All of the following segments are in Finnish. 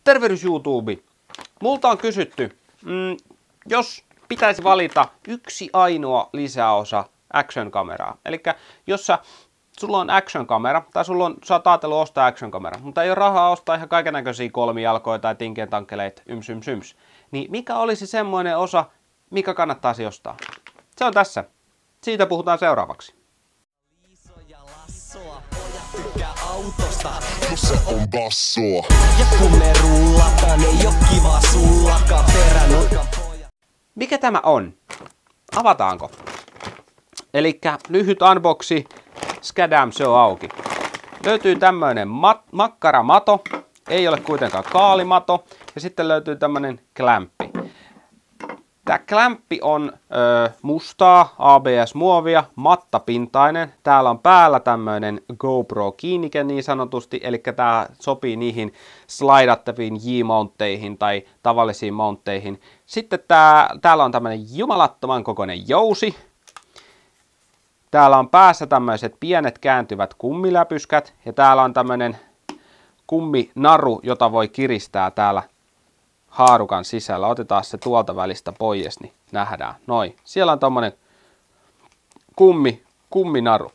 Tervehdys YouTube! Multa on kysytty, jos pitäisi valita yksi ainoa lisäosa action-kameraa. Eli jos sulla on action-kamera, tai sä oot ajatellut ostaa action-kamera, mutta ei ole rahaa ostaa ihan kaikennäköisiä kolmijalkoja tai tinkentankeleita, yms. Niin mikä olisi semmoinen osa, mikä kannattaisi ostaa? Se on tässä. Siitä puhutaan seuraavaksi. Autosta, kun se on bassoa. Ja kun me rullataan, ei oo kiva sullakaan peränurkan poja. Mikä tämä on? Avataanko? Elikkä lyhyt unboxi, skadam, se on auki. Löytyy tämmönen makkaramato, ei ole kuitenkaan kaalimato, ja sitten löytyy tämmönen klämppi. Tämä klämppi on mustaa ABS-muovia, mattapintainen. Täällä on päällä tämmöinen GoPro-kiinnike niin sanotusti, eli tämä sopii niihin slaidattaviin J-mountteihin tai tavallisiin mountteihin. Sitten täällä on tämmöinen jumalattoman kokoinen jousi. Täällä on päässä tämmöiset pienet kääntyvät kummiläpyskät, ja täällä on tämmöinen kumminaru, jota voi kiristää täällä haarukan sisällä. Otetaan se tuolta välistä pois, niin nähdään. Noin. Siellä on tommonen kumminaru.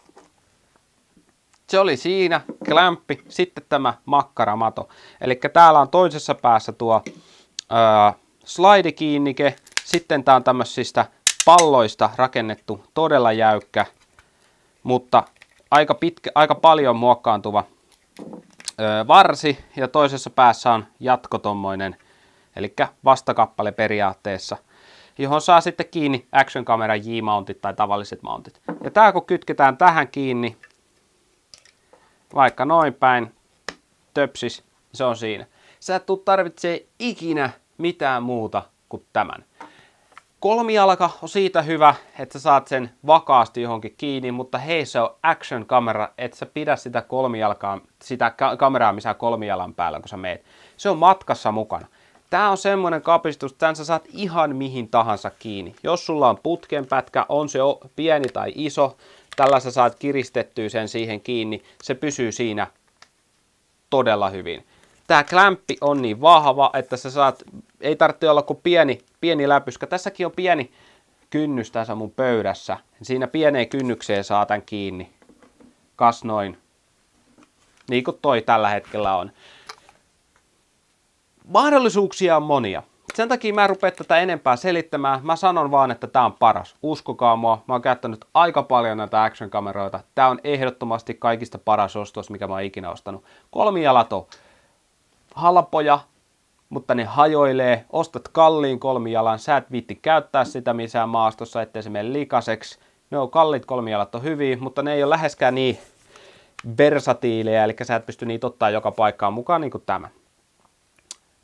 Se oli siinä, klämppi, sitten tämä makkaramato. Eli täällä on toisessa päässä tuo slaidikiinnike. Sitten tää on tämmöisistä palloista rakennettu, todella jäykkä, mutta aika paljon muokkaantuva varsi. Ja toisessa päässä on jatko tommoinen, eli vastakappale periaatteessa, johon saa sitten kiinni action-kameran J-mountit tai tavalliset mountit. Ja tää kun kytketään tähän kiinni, vaikka noin päin, töpsis, se on siinä. Sä et tuu tarvitsee ikinä mitään muuta kuin tämän. Kolmijalka on siitä hyvä, että sä saat sen vakaasti johonkin kiinni, mutta hei, se on action-kamera, et sä pidä sitä kolmijalkaa, sitä kameraa missään kolmijalan päällä, kun sä meet. Se on matkassa mukana. Tää on semmoinen kapistus, että sä saat ihan mihin tahansa kiinni. Jos sulla on putkenpätkä, on se pieni tai iso, tällä sä saat kiristettyä sen siihen kiinni, se pysyy siinä todella hyvin. Tää klämppi on niin vahva, että sä saat, ei tarvitse olla kuin pieni läpyskä. Tässäkin on pieni kynnys tässä mun pöydässä. Siinä pieneen kynnykseen saa tän kiinni. Kas noin. Niin kuin toi tällä hetkellä on. Mahdollisuuksia on monia. Sen takia mä en rupea tätä enempää selittämään. Mä sanon vaan, että tää on paras. Uskokaa mua. Mä oon käyttänyt aika paljon näitä action-kameroita. Tää on ehdottomasti kaikista paras ostos, mikä mä oon ikinä ostanut. Kolmijalat on halpoja, mutta ne hajoilee. Ostat kalliin kolmijalan. Sä et viitti käyttää sitä missään maastossa, ettei se mene likaseksi. Ne on kalliit kolmijalat on hyviä, mutta ne ei ole läheskään niin versatiileja. Eli sä et pysty niitä ottaa joka paikkaan mukaan niin kuin tämä.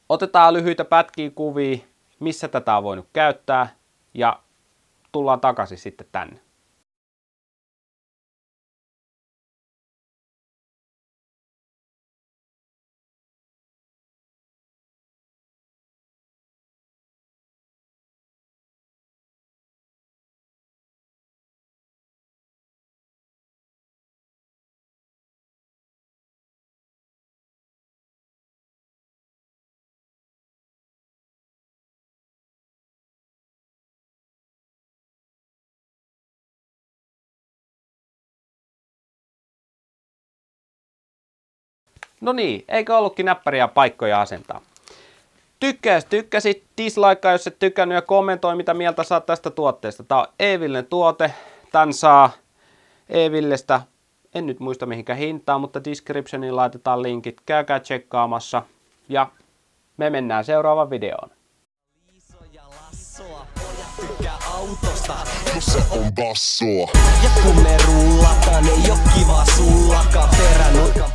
Otetaan lyhyitä pätkiä kuvia, missä tätä on voinut käyttää, ja tullaan takaisin sitten tänne. No niin, eikö ollutkin näppäriä paikkoja asentaa? Tykkäsit, dislikeaa jos et tykännyt ja kommentoi mitä mieltä saat tästä tuotteesta. Tää on E-Villen tuote, tän saa E-Villestä, en nyt muista mihinkä hintaan, mutta descriptioniin laitetaan linkit, käykää tsekkaamassa ja me mennään seuraavaan videoon. Autosta, kun se on bassoa. Ja kun me rullataan, ei oo kiva sullakaan peränurkan